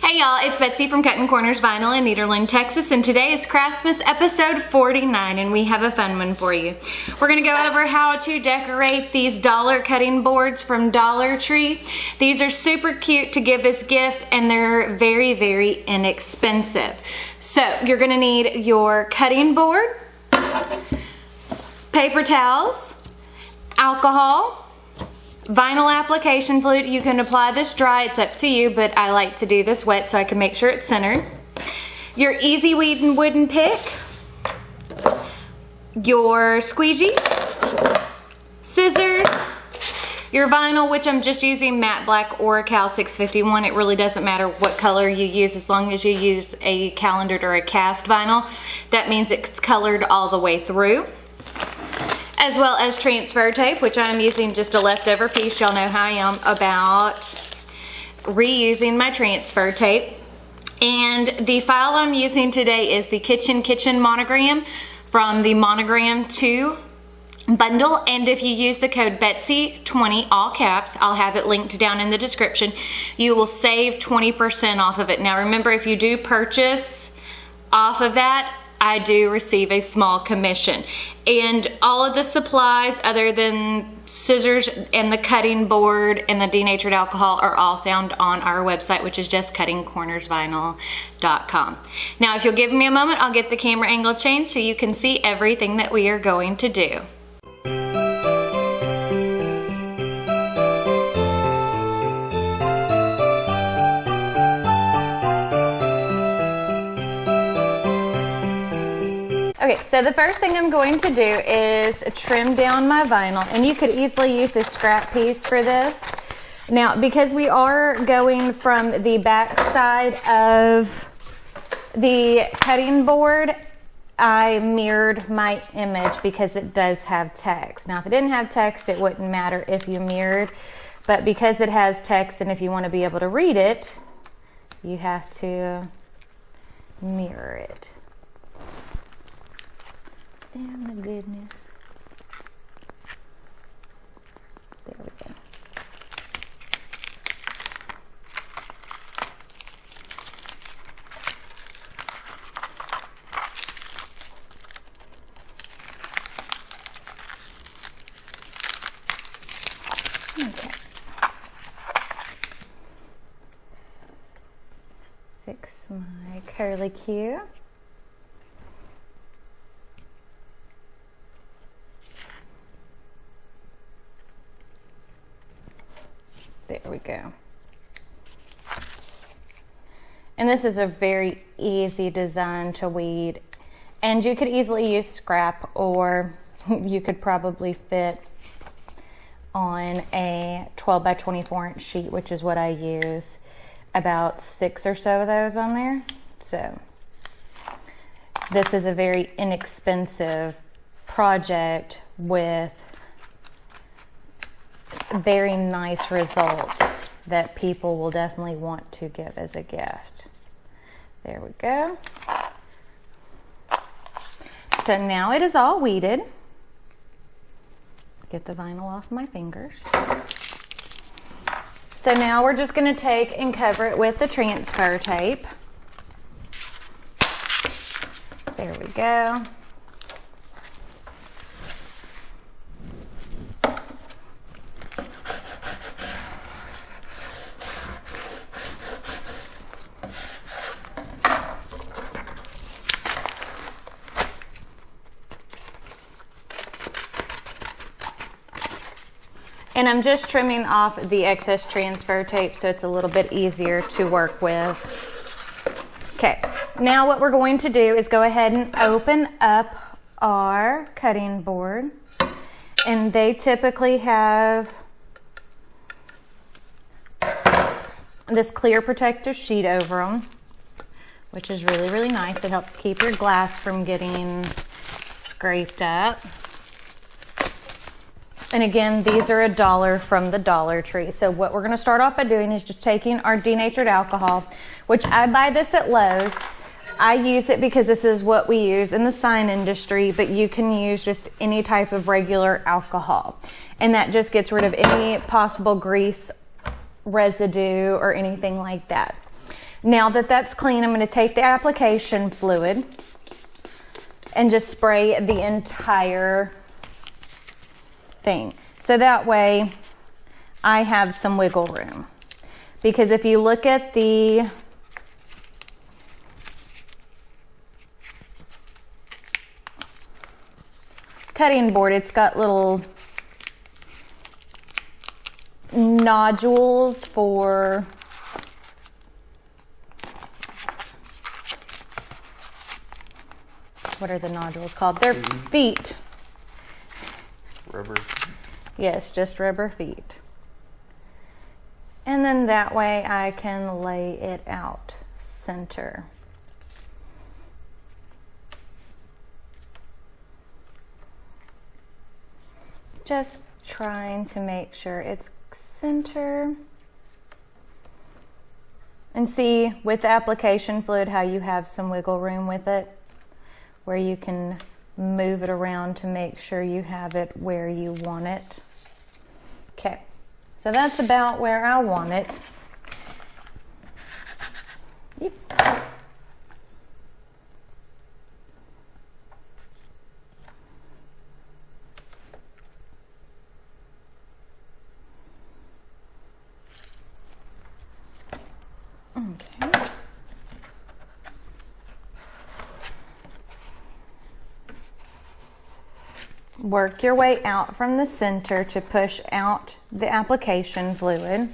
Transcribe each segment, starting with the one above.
Hey y'all, it's Betsy from Cuttin Corners Vinyl in Nederland, Texas, and today is Craftmas episode 49, and we have a fun one for you. We're gonna go over how to decorate these dollar cutting boards from Dollar Tree. These are super cute to give as gifts, and they're very, very inexpensive. So you're gonna need your cutting board, paper towels, alcohol, vinyl application fluid. You can apply this dry, it's up to you, but I like to do this wet so I can make sure it's centered. Your easy wooden pick, your squeegee, scissors, your vinyl, which I'm just using matte black or a Cal 651. It really doesn't matter what color you use as long as you use a calendared or a cast vinyl. That means it's colored all the way through. As well as transfer tape, which I'm using just a leftover piece. Y'all know how I am about reusing my transfer tape. And the file I'm using today is the Kitchen Monogram from the Monogram 2 bundle. And if you use the code Betsy20, all caps, I'll have it linked down in the description, you will save 20% off of it. Now remember, if you do purchase off of that, I do receive a small commission. And all of the supplies other than scissors and the cutting board and the denatured alcohol are all found on our website, which is just cuttincornersvinyl.com. Now if you'll give me a moment, I'll get the camera angle changed so you can see everything that we are going to do. Okay, so the first thing I'm going to do is trim down my vinyl, and you could easily use a scrap piece for this. Now, because we are going from the back side of the cutting board, I mirrored my image because it does have text. Now, if it didn't have text, it wouldn't matter if you mirrored, but because it has text, and if you want to be able to read it, you have to mirror it. Oh my goodness. There we go. Okay. Fix my curly Q. There we go. And this is a very easy design to weed. And you could easily use scrap, or you could probably fit on a 12 by 24 inch sheet, which is what I use. About 6 or so of those on there. So this is a very inexpensive project with very nice results that people will definitely want to give as a gift. There we go. So now it is all weeded. Get the vinyl off my fingers. So now we're just going to take and cover it with the transfer tape. There we go. And I'm just trimming off the excess transfer tape so it's a little bit easier to work with. Okay, now what we're going to do is go ahead and open up our cutting board. And they typically have this clear protective sheet over them, which is really, really nice. It helps keep your glass from getting scraped up. And again, these are $1 from the Dollar Tree. So what we're going to start off by doing is just taking our denatured alcohol, which I buy this at Lowe's. I use it because this is what we use in the sign industry, but you can use just any type of regular alcohol. And that just gets rid of any possible grease, residue, or anything like that. Now that that's clean, I'm going to take the application fluid and just spray the entire thing. So that way I have some wiggle room. Because if you look at the cutting board, it's got little nodules for what are the nodules called? They're feet. Rubber feet. Yes, just rubber feet. And then that way I can lay it out center. Just trying to make sure it's center. And see with the application fluid how you have some wiggle room with it, where you can move it around to make sure you have it where you want it. Okay, so that's about where I want it. Yep. Okay. Work your way out from the center to push out the application fluid.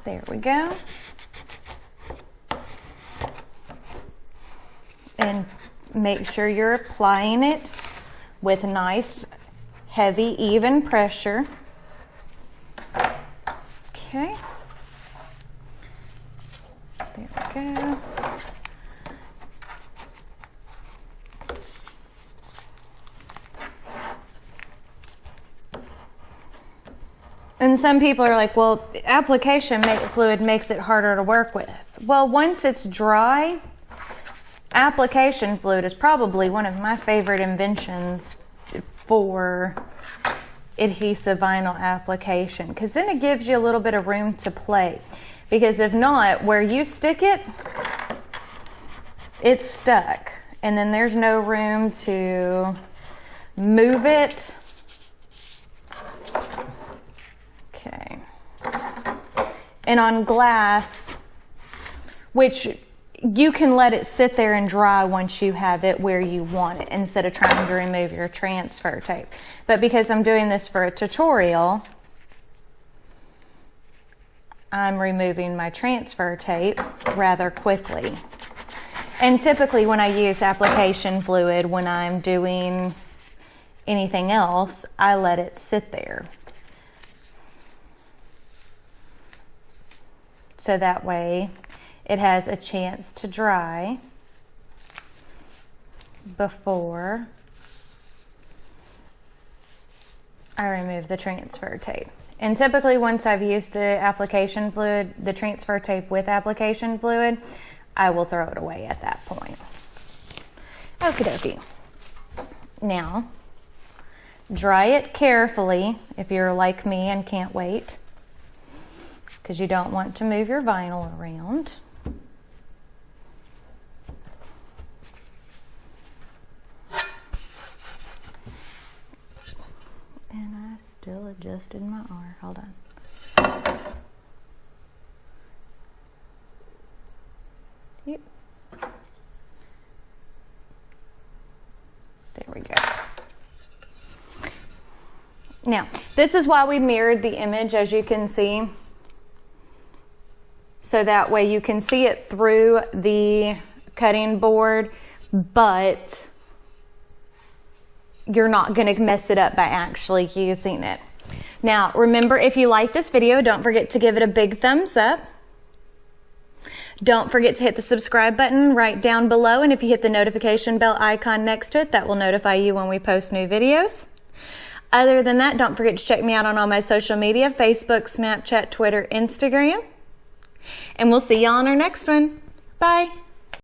There we go. And make sure you're applying it with nice, heavy, even pressure. Okay. There we go. And some people are like, well, application fluid makes it harder to work with. Well, once it's dry, application fluid is probably one of my favorite inventions for adhesive vinyl application, because then it gives you a little bit of room to play. Because if not, where you stick it, it's stuck, and then there's no room to move it. Okay. And on glass, which you can let it sit there and dry once you have it where you want it, instead of trying to remove your transfer tape. But because I'm doing this for a tutorial, I'm removing my transfer tape rather quickly. And typically when I use application fluid, when I'm doing anything else, I let it sit there. So that way it has a chance to dry before I remove the transfer tape. And typically once I've used the application fluid, the transfer tape with application fluid, I will throw it away at that point. Okie dokie. Now, dry it carefully if you're like me and can't wait, because you don't want to move your vinyl around. And I still adjusted my R. Hold on. Yep. There we go. Now, this is why we mirrored the image, as you can see. So that way you can see it through the cutting board, but you're not going to mess it up by actually using it. Now, remember, if you like this video, don't forget to give it a big thumbs up. Don't forget to hit the subscribe button right down below, and if you hit the notification bell icon next to it, that will notify you when we post new videos. Other than that, don't forget to check me out on all my social media, Facebook, Snapchat, Twitter, Instagram. And we'll see you on our next one. Bye.